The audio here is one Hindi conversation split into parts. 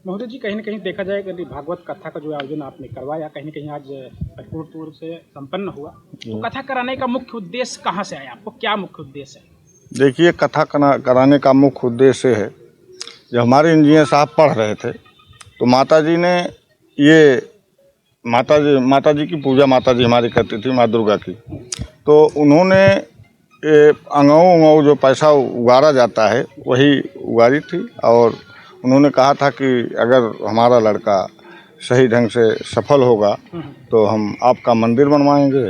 महोदय जी, कहीं न कहीं देखा जाए कि भागवत कथा का जो आयोजन आपने करवाया, कहीं न कहीं आज परिपूर्ण तौर से संपन्न हुआ। तो कथा कराने का मुख्य उद्देश्य कहाँ से आया? आपको क्या मुख्य उद्देश्य है? देखिए, कथा कराने का मुख्य उद्देश्य है, जब हमारे इंजीनियर साहब पढ़ रहे थे तो माताजी ने ये माताजी की पूजा माताजी हमारी करती थी, माँ दुर्गा की। तो उन्होंने अंगाऊ जो पैसा उगारा जाता है वही उगारी थी, और उन्होंने कहा था कि अगर हमारा लड़का सही ढंग से सफल होगा तो हम आपका मंदिर बनवाएंगे।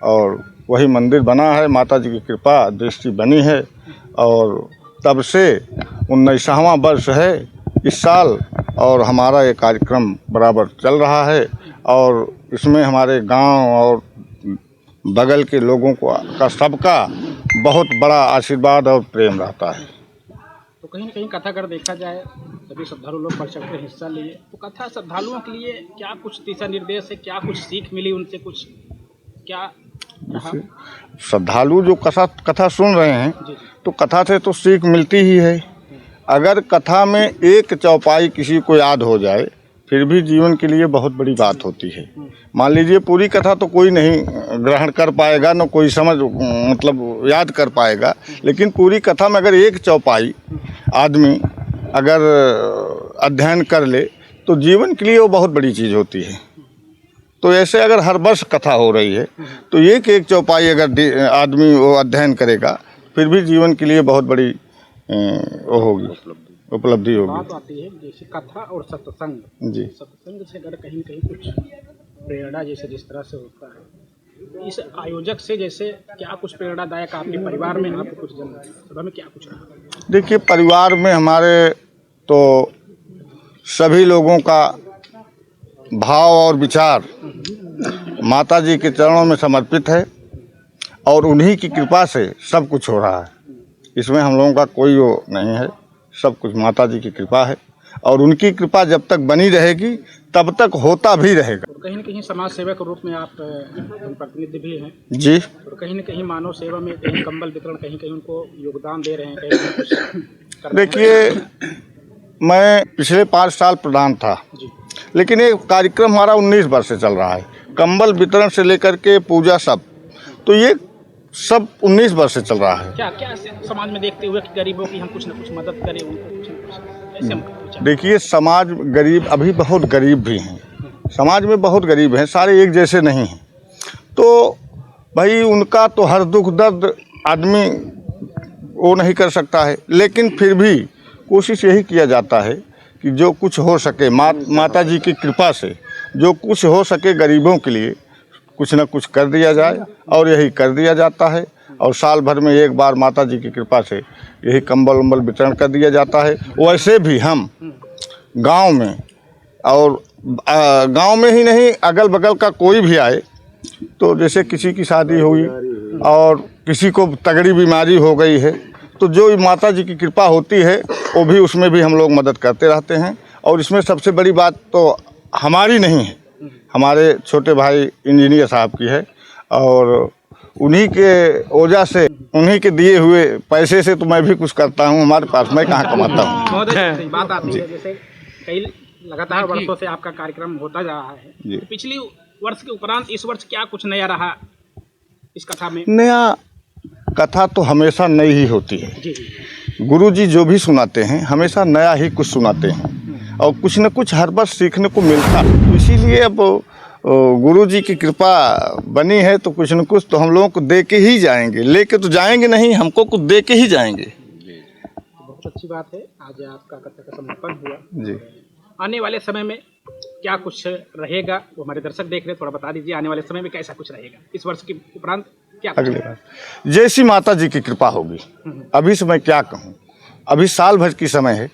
और वही मंदिर बना है, माताजी की कृपा दृष्टि बनी है, और तब से 19वां वर्ष है इस साल, और हमारा ये कार्यक्रम बराबर चल रहा है। और इसमें हमारे गांव और बगल के लोगों का सबका बहुत बड़ा आशीर्वाद और प्रेम रहता है। तो कहीं न कहीं कथा अगर देखा जाए, सभी श्रद्धालु लोग बढ़ चढ़ कर हिस्सा लिए, तो कथा श्रद्धालुओं के लिए क्या कुछ दिशा निर्देश है? क्या कुछ सीख मिली उनसे? कुछ क्या रहा? श्रद्धालु जो कथा सुन रहे हैं जी। तो कथा से तो सीख मिलती ही है। अगर कथा में एक चौपाई किसी को याद हो जाए फिर भी जीवन के लिए बहुत बड़ी बात होती है। मान लीजिए पूरी कथा तो कोई नहीं ग्रहण कर पाएगा, न कोई समझ मतलब याद कर पाएगा, लेकिन पूरी कथा में अगर एक चौपाई आदमी अगर अध्ययन कर ले तो जीवन के लिए वो बहुत बड़ी चीज़ होती है। तो ऐसे अगर हर वर्ष कथा हो रही है तो एक चौपाई अगर आदमी वो अध्ययन करेगा फिर भी जीवन के लिए बहुत बड़ी वो होगी, उपलब्धि होगी। बात आती है जैसे कथा और सत्संग। जी, सत्संग से अगर कहीं कहीं कुछ प्रेरणा जैसे जिस तरह से होता है, तो इस आयोजक से जैसे क्या कुछ प्रेरणादायक आपके परिवार में, आपको कुछ सभा में क्या कुछ रहा? देखिए, परिवार में हमारे तो सभी लोगों का भाव और विचार माताजी के चरणों में समर्पित है, और उन्हीं की कृपा से सब कुछ हो रहा है। इसमें हम लोगों का कोई वो नहीं है, सब कुछ माताजी की कृपा है, और उनकी कृपा जब तक बनी रहेगी तब तक होता भी रहेगा। कहीं न कहीं समाज सेवा के रूप में आप प्रतिनिधि भी हैं जी, और कहीं न कहीं मानव सेवा में कहीं कंबल वितरण, कहीं कहीं उनको योगदान दे रहे हैं, कहीं कुछ कर रहे हैं। देखिए, मैं पिछले 5 साल प्रधान था, लेकिन ये कार्यक्रम हमारा 19 वर्ष से चल रहा है। कंबल वितरण से लेकर के पूजा सब, तो ये सब 19 वर्ष से चल रहा है। क्या क्या समाज में देखते हुए कि गरीबों की हम कुछ न कुछ मदद करें, उनको कुछ न कुछ ऐसे हम पूछा। देखिए, समाज गरीब, अभी बहुत गरीब भी हैं, समाज में बहुत गरीब हैं, सारे एक जैसे नहीं हैं। तो भाई उनका तो हर दुख दर्द आदमी वो नहीं कर सकता है, लेकिन फिर भी कोशिश यही किया जाता है कि जो कुछ हो सके माता जी की कृपा से जो कुछ हो सके गरीबों के लिए कुछ न कुछ कर दिया जाए, और यही कर दिया जाता है। और साल भर में एक बार माता जी की कृपा से यही कंबल उम्बल वितरण कर दिया जाता है। वैसे भी हम गांव में, और गांव में ही नहीं, अगल बगल का कोई भी आए तो जैसे किसी की शादी हुई और किसी को तगड़ी बीमारी हो गई है तो जो माता जी की कृपा होती है वो भी, उसमें भी हम लोग मदद करते रहते हैं। और इसमें सबसे बड़ी बात तो हमारी नहीं है, हमारे छोटे भाई इंजीनियर साहब की है, और उन्हीं के वजह से, उन्हीं के दिए हुए पैसे से तो मैं भी कुछ करता हूँ। हमारे पास मैं कहाँ कमाता हूँ। बात आती है जैसे कई लगातार वर्षों से आपका कार्यक्रम होता जा रहा है, पिछले वर्ष के उपरांत इस वर्ष क्या कुछ नया रहा इस कथा में? नया कथा तो हमेशा नई ही होती है। जी। गुरुजी जो भी सुनाते हैं हमेशा नया ही कुछ सुनाते हैं, और कुछ न कुछ हर बार सीखने को मिलता है। इसीलिए अब गुरुजी की कृपा बनी है तो कुछ न कुछ तो हम लोगों को दे के ही जाएंगे, लेके तो जाएंगे नहीं, हमको कुछ दे के ही जाएंगे। बहुत अच्छी बात है, आज आपका कथा का समापन हुआ। जी, आने वाले समय में क्या कुछ रहेगा वो हमारे दर्शक देख रहे हैं, थोड़ा बता दीजिए। आने वाले समय में कैसा कुछ रहेगा इस वर्ष के उपरांत? क्या अगले बार जैसी माता जी की कृपा होगी। अभी से मैं क्या कहूँ, अभी साल भर की समय है,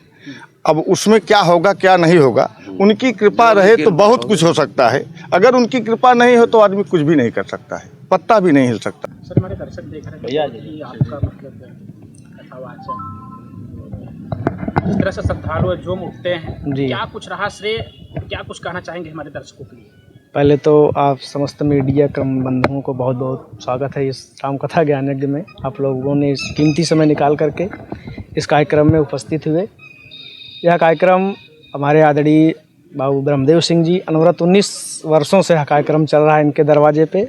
अब उसमें क्या होगा क्या नहीं होगा, उनकी कृपा रहे तो बहुत कुछ हो सकता है। अगर उनकी कृपा नहीं हो तो आदमी कुछ भी नहीं कर सकता है, पत्ता भी नहीं हिल सकता। सर, हमारे दर्शक देख रहे हैं कि आपका मतलब कथावाचक जिस तरह से श्रद्धालु जोम उठते हैं, क्या कुछ रहा श्रेय, क्या कुछ कहना चाहेंगे हमारे दर्शकों के लिए? पहले तो आप समस्त मीडिया क्रम बंधुओं को बहुत बहुत स्वागत है इस राम कथा ज्ञान यज्ञ में। आप लोगों ने इस कीमती समय निकाल करके इस कार्यक्रम में उपस्थित हुए। यह कार्यक्रम हमारे आदरणीय बाबू ब्रह्मदेव सिंह जी अनवरत 19 वर्षों से कार्यक्रम चल रहा है इनके दरवाजे पे।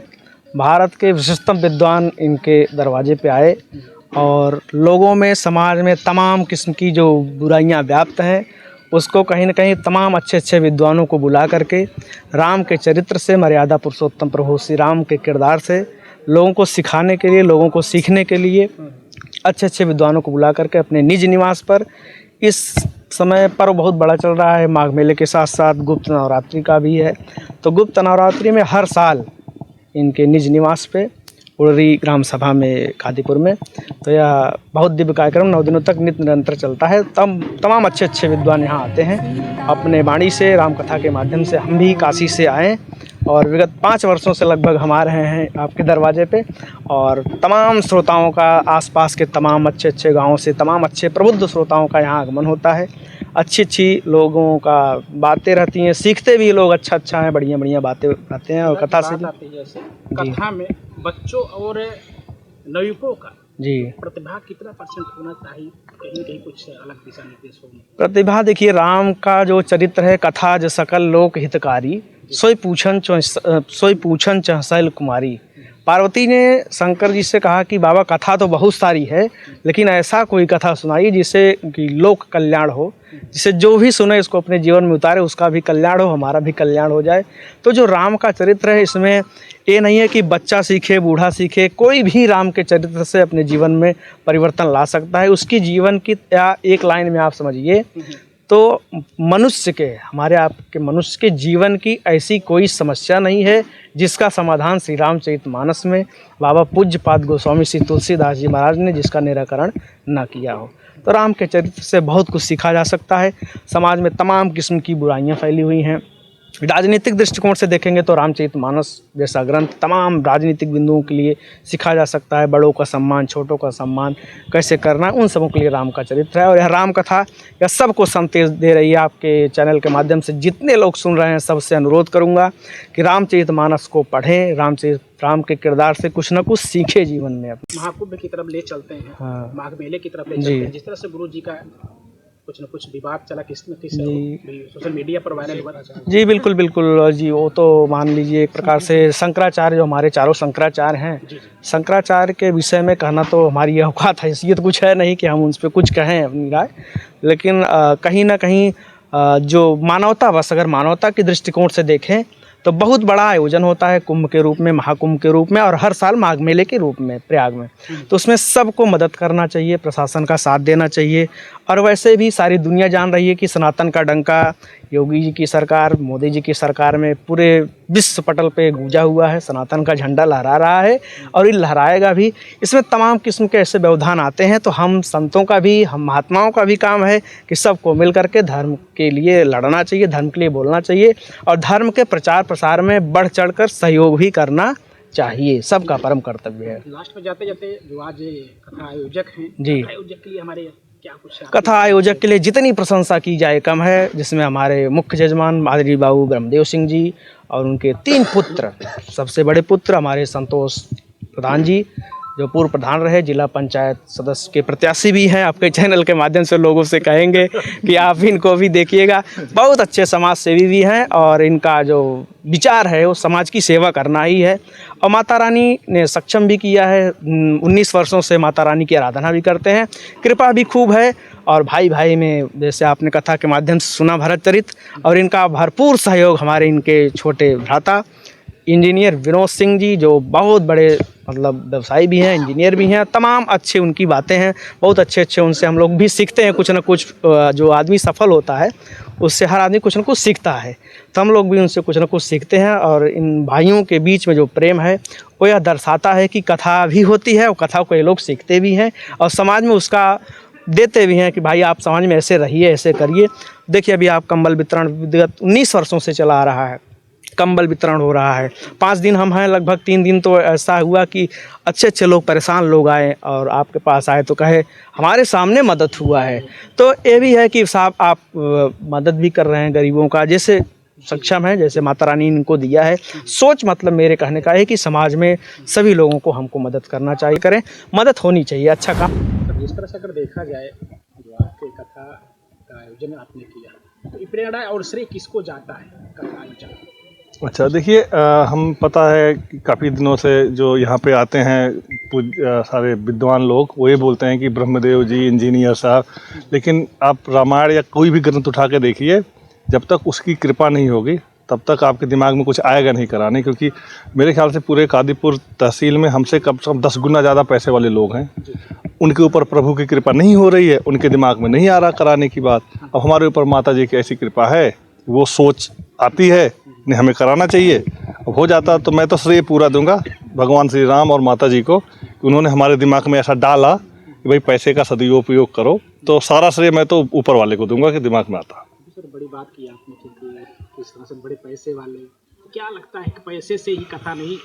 भारत के विशिष्टतम विद्वान इनके दरवाजे पे आए और लोगों में, समाज में तमाम किस्म की जो बुराइयां व्याप्त हैं उसको कहीं न कहीं तमाम अच्छे अच्छे विद्वानों को बुला करके राम के चरित्र से, मर्यादा पुरुषोत्तम प्रभु श्री राम के किरदार से लोगों को सिखाने के लिए, लोगों को सीखने के लिए अच्छे अच्छे विद्वानों को बुला करके अपने निज निवास पर, इस समय पर्व बहुत बड़ा चल रहा है, माघ मेले के साथ साथ गुप्त नवरात्रि का भी है। तो गुप्त नवरात्रि में हर साल इनके निज निवास पे उड़री ग्राम सभा में कादीपुर में, तो यह बहुत दिव्य कार्यक्रम 9 दिनों तक नित्य निरंतर चलता है। तमाम अच्छे अच्छे विद्वान यहाँ आते हैं अपने वाणी से, राम कथा के माध्यम से। हम भी काशी से आए और विगत 5 वर्षों से लगभग हम आ रहे हैं आपके दरवाजे पे, और तमाम श्रोताओं का, आसपास के तमाम अच्छे अच्छे गाँवों से तमाम अच्छे प्रबुद्ध श्रोताओं का यहाँ आगमन होता है। अच्छी अच्छी लोगों का बातें रहती हैं, सीखते भी लोग अच्छा है, बढ़िया बढ़िया बातें रहते हैं। और कथा से जैसे कथा में बच्चों और नवयुवकों का जी प्रतिभा कितना % होना चाहिए, कहीं कहीं कुछ अलग दिशा निर्देश हो? प्रतिभा देखिए, राम का जो चरित्र है, कथा जो सकल लोक हितकारी, सोई पूछन चह शैल कुमारी। पार्वती ने शंकर जी से कहा कि बाबा कथा तो बहुत सारी है, लेकिन ऐसा कोई कथा सुनाइए जिससे कि लोक कल्याण हो, जिसे जो भी सुने इसको अपने जीवन में उतारे, उसका भी कल्याण हो, हमारा भी कल्याण हो जाए। तो जो राम का चरित्र है, इसमें ये नहीं है कि बच्चा सीखे, बूढ़ा सीखे, कोई भी राम के चरित्र से अपने जीवन में परिवर्तन ला सकता है। उसकी जीवन की, या एक लाइन में आप समझिए तो मनुष्य के, हमारे आपके मनुष्य के जीवन की ऐसी कोई समस्या नहीं है जिसका समाधान श्री रामचरितमानस में बाबा पूज्यपाद गोस्वामी श्री तुलसीदास जी महाराज ने जिसका निराकरण न किया हो। तो राम के चरित्र से बहुत कुछ सीखा जा सकता है। समाज में तमाम किस्म की बुराइयां फैली हुई हैं। राजनीतिक दृष्टिकोण से देखेंगे तो रामचरितमानस जैसा ग्रंथ तमाम राजनीतिक बिंदुओं के लिए सीखा जा सकता है। बड़ों का सम्मान, छोटों का सम्मान कैसे करना है, उन सबों के लिए राम का चरित्र है। और यह राम कथा यह सबको संदेश दे रही है। आपके चैनल के माध्यम से जितने लोग सुन रहे हैं, सबसे अनुरोध करूंगा कि रामचरितमानस को पढ़ें, राम के किरदार से कुछ न कुछ सीखे जीवन में। महाकुंभ की तरफ ले चलते हैं, हाँ। माघ मेले की तरफ ले चलते हैं। जिस तरह से गुरु जी का कुछ न कुछ विवाद चला, किस न किस सोशल मीडिया पर वायरल हुआ। जी बिल्कुल जी, वो तो मान लीजिए एक प्रकार से शंकराचार्य, जो हमारे चारों शंकराचार्य हैं, शंकराचार्य के विषय में कहना तो हमारी यह औकात हैसियत कुछ है नहीं कि हम उन पर कुछ कहें अपनी राय। लेकिन कहीं ना कहीं जो मानवता, बस अगर मानवता के दृष्टिकोण से देखें तो बहुत बड़ा आयोजन होता है कुंभ के रूप में, महाकुंभ के रूप में, और हर साल माघ मेले के रूप में प्रयाग में। तो उसमें सबको मदद करना चाहिए, प्रशासन का साथ देना चाहिए। और वैसे भी सारी दुनिया जान रही है कि सनातन का डंका योगी जी की सरकार, मोदी जी की सरकार में पूरे विश्व पटल पे गूंजा हुआ है। सनातन का झंडा लहरा रहा है और ये लहराएगा भी। इसमें तमाम किस्म के ऐसे व्यवधान आते हैं। तो हम संतों का भी, हम महात्माओं का भी काम है कि सबको मिल करके धर्म के लिए लड़ना चाहिए, धर्म के लिए बोलना चाहिए, और धर्म के प्रचार प्रसार में बढ़ चढ़ कर सहयोग भी करना चाहिए। सबका परम कर्तव्य है। लास्ट में जाते जाते जो आज कथा आयोजक हैं जी, आयोजक के लिए हमारे क्या कुछ कथा आयोजक के लिए जितनी प्रशंसा की जाए कम है। जिसमें हमारे मुख्य जजमान आदरणीय बाबू ब्रह्मदेव सिंह जी और उनके 3 पुत्र, सबसे बड़े पुत्र हमारे संतोष प्रधान जी, जो पूर्व प्रधान रहे, जिला पंचायत सदस्य के प्रत्याशी भी हैं। आपके चैनल के माध्यम से लोगों से कहेंगे कि आप इनको भी देखिएगा। बहुत अच्छे समाज सेवी भी हैं और इनका जो विचार है वो समाज की सेवा करना ही है। और माता रानी ने सक्षम भी किया है। 19 वर्षों से माता रानी की आराधना भी करते हैं, कृपा भी खूब है। और भाई भाई में, जैसे आपने कथा के माध्यम से सुना भरत चरित, और इनका भरपूर सहयोग हमारे इनके छोटे भ्राता इंजीनियर विनोद सिंह जी, जो बहुत बड़े मतलब व्यवसायी भी हैं, इंजीनियर भी हैं। तमाम अच्छे उनकी बातें हैं, बहुत अच्छे उनसे हम लोग भी सीखते हैं कुछ ना कुछ। जो आदमी सफल होता है उससे हर आदमी कुछ ना कुछ सीखता है, तो हम लोग भी उनसे कुछ ना कुछ सीखते हैं। और इन भाइयों के बीच में जो प्रेम है वो यह दर्शाता है कि कथा भी होती है और कथा को ये लोग सीखते भी हैं और समाज में उसका देते भी हैं कि भाई आप समाज में ऐसे रहिए, ऐसे करिए। देखिए अभी आप कंबल वितरण विगत 19 वर्षों से चला आ रहा है, कंबल वितरण हो रहा है। 5 दिन हम हैं, लगभग 3 दिन तो ऐसा हुआ कि अच्छे लोग, परेशान लोग आए और आपके पास आए तो कहे हमारे सामने मदद हुआ है। तो ये भी है कि साहब आप मदद भी कर रहे हैं गरीबों का, जैसे सक्षम है, जैसे माता रानी इनको दिया है। सोच मतलब मेरे कहने का है कि समाज में सभी लोगों को हमको मदद करना चाहिए, करें, मदद होनी चाहिए, अच्छा काम। जिस तरह से अगर देखा जाए, जो आपके कथा का आयोजन आपने किया, तो ये प्रेरणा और श्रेय किसको जाता है कथा विचार? अच्छा देखिए, हम पता है कि काफ़ी दिनों से जो यहाँ पे आते हैं सारे विद्वान लोग, वो ये बोलते हैं कि ब्रह्मदेव जी, इंजीनियर साहब, लेकिन आप रामायण या कोई भी ग्रंथ उठा के देखिए, जब तक उसकी कृपा नहीं होगी तब तक आपके दिमाग में कुछ आएगा नहीं कराने। क्योंकि मेरे ख्याल से पूरे कादीपुर तहसील में हमसे कम से कम 10 गुना ज़्यादा पैसे वाले लोग हैं, उनके ऊपर प्रभु की कृपा नहीं हो रही है, उनके दिमाग में नहीं आ रहा कराने की बात। अब हमारे ऊपर माता जी की ऐसी कृपा है, वो सोच आती है नहीं हमें कराना चाहिए, अब हो जाता तो मैं तो श्रेय पूरा दूंगा भगवान श्री राम और माता जी को कि उन्होंने हमारे दिमाग में ऐसा डाला कि भाई पैसे का सदुपयोग करो, तो सारा श्रेय मैं तो ऊपर वाले को दूंगा कि दिमाग में आता। सर बड़ी बात की आपने कि इस तरह से बड़े पैसे वाले, तो क्या लगता है कि पैसे से ही कथा नहीं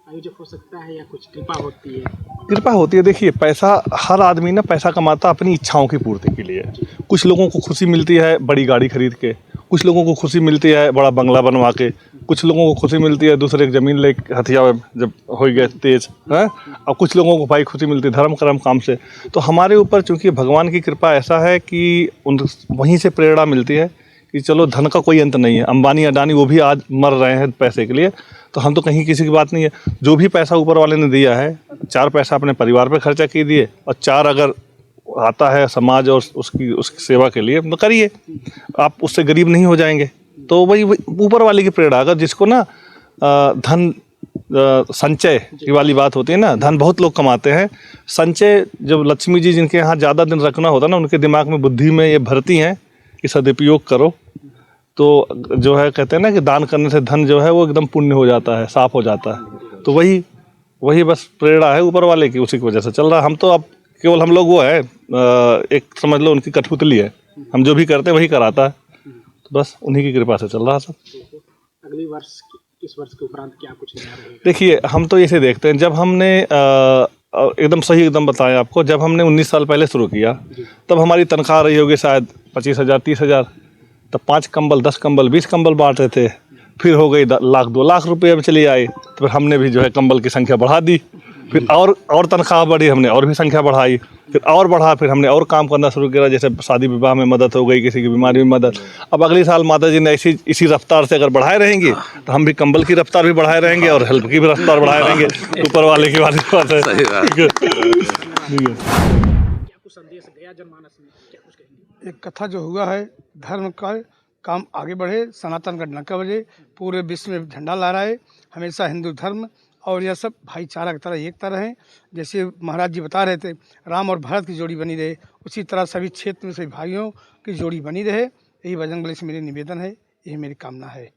आयोजक हो सकता है या कुछ कृपा होती है? कृपा होती है। देखिए, पैसा हर आदमी ना पैसा कमाता अपनी इच्छाओं की पूर्ति के लिए। कुछ लोगों को खुशी मिलती है बड़ी गाड़ी खरीद के, कुछ लोगों को खुशी मिलती है बड़ा बंगला बनवा के, कुछ लोगों को खुशी मिलती है दूसरे की ज़मीन ले हथिया जब हो गए तेज है, और कुछ लोगों को भाई खुशी मिलती है धर्म कर्म काम से। तो हमारे ऊपर चूँकि भगवान की कृपा ऐसा है कि उन वहीं से प्रेरणा मिलती है कि चलो धन का कोई अंत नहीं है। अंबानी अडानी वो भी आज मर रहे हैं पैसे के लिए, तो हम तो कहीं किसी की बात नहीं है। जो भी पैसा ऊपर वाले ने दिया है, 4 पैसा अपने परिवार पे खर्चा की दिए और 4 अगर आता है समाज और उसकी सेवा के लिए तो करिए, आप उससे गरीब नहीं हो जाएंगे। तो वही ऊपर वाले की प्रेरणा। अगर जिसको ना धन संचय की वाली बात होती है ना, धन बहुत लोग कमाते हैं, संचय जब लक्ष्मी जी जिनके यहाँ ज़्यादा दिन रखना होता है ना, उनके दिमाग में बुद्धि में ये भरती हैं कि सदुपयोग करो, तो जो है कहते हैं ना कि दान करने से धन जो है वो एकदम पुण्य हो जाता है, साफ हो जाता है। तो वही बस प्रेरणा है ऊपर वाले की, उसी की वजह से चल रहा है। हम तो अब केवल हम लोग वो है एक समझ लो उनकी कठपुतली है, हम जो भी करते हैं वही कराता है, तो बस उन्हीं की कृपा से चल रहा है सब। अगली वर्ष इस वर्ष के उपरांत क्या कुछ नया रहेगा? देखिए, हम तो ऐसे देखते हैं, जब हमने एकदम सही एकदम बताएं आपको, जब हमने 19 साल पहले शुरू किया तब हमारी तनख्वाह रही होगी शायद 25,000 30,000, तब 5 कंबल 10 कंबल 20 कंबल बांटते थे। फिर हो गई 1 लाख 2 लाख रुपये में चली आई, तो फिर हमने भी जो है कंबल की संख्या बढ़ा दी, फिर और तनख्वाह बढ़ी, हमने और भी संख्या बढ़ाई, फिर और बढ़ा, फिर हमने और काम करना शुरू किया, जैसे शादी विवाह में मदद हो गई, किसी की बीमारी में मदद। अब अगले साल माता जी ने इसी रफ्तार से अगर बढ़ाए रहेंगे तो हम भी कंबल की रफ्तार भी बढ़ाए रहेंगे और हेल्प की भी रफ्तार बढ़ाए रहेंगे। ऊपर वाले की बात है। क्या कुछ संदेश गया जनमानस में, क्या कुछ कहेंगे? एक कथा जो हुआ है, धर्म का काम आगे बढ़े, सनातन का डंका बजे, पूरे विश्व में झंडा लहराए, हमेशा हिंदू धर्म और यह सब भाईचारा की तरह एकता रहे। जैसे महाराज जी बता रहे थे राम और भरत की जोड़ी बनी रहे, उसी तरह सभी क्षेत्र में सभी भाइयों की जोड़ी बनी रहे। यही बजरंगबली से मेरी निवेदन है, यही मेरी कामना है।